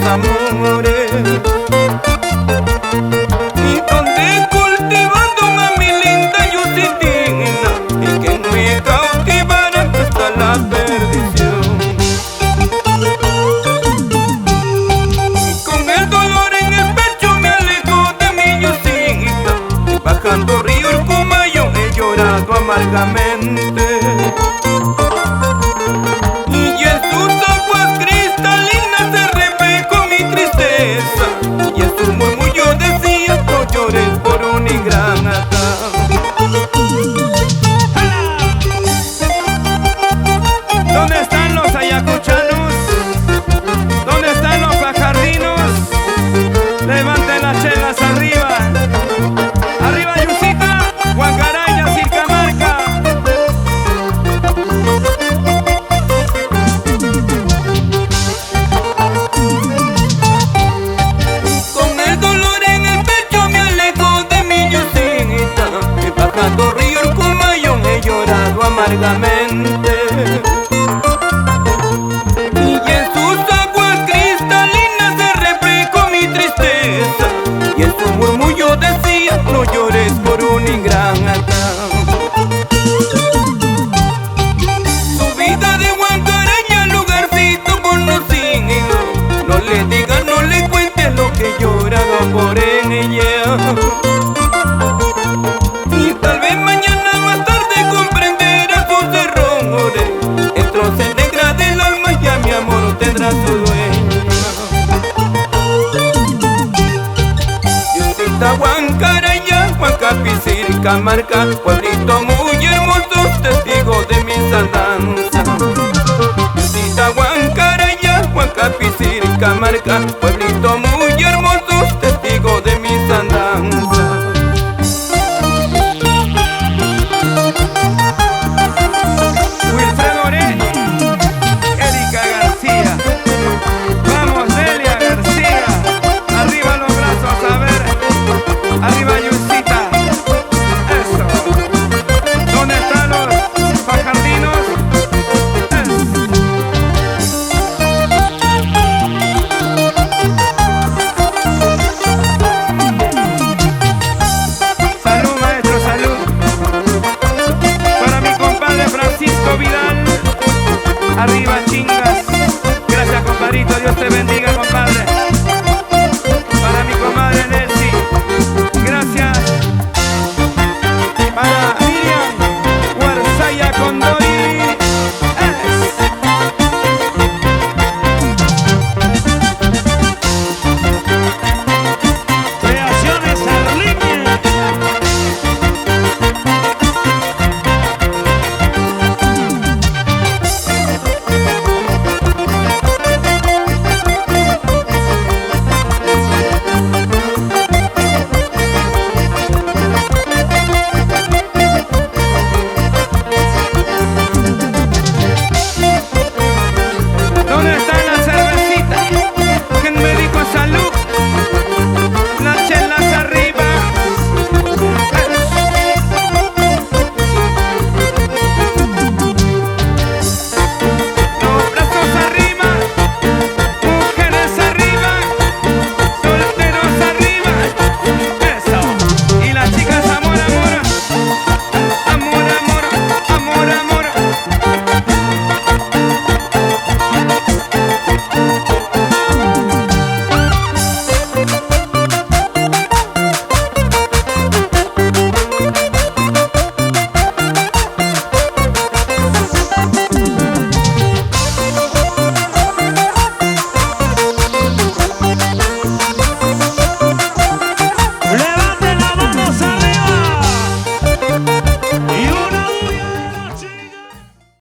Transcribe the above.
amores, y donde cultivando a mi linda Yusitina, y que me cautivara hasta la perdición. Y con el dolor en el pecho me alejo de mi Yusita, y bajando río el Cumayo he llorado amargamente. Y en su murmullo decía: no llores por un ingrata. ¿Dónde están los ayacuchanos? ¿Dónde están los fajardinos? Levanten las chelas arriba. Arriba Yusita, Guacaraya, Circamarca. Bajando río el Cumayo he llorado amargamente, y en sus aguas cristalinas se reflejó mi tristeza, y en su murmullo decía: no llores por un ingrata. Su vida de Guacaraya, lugarcito conocido, no le digas, no le cuentes lo que he llorado por ella. Tal vez mañana más tarde comprenderá sus errores, el troce negra del alma ya mi amor tendrá su dueño. Yusita, Guacaraya, Huancapi, Circamarca, pueblito muy hermoso, testigo de mis andanzas. Yusita, Guacaraya, Huancapi, Circamarca, pueblito muy hermoso,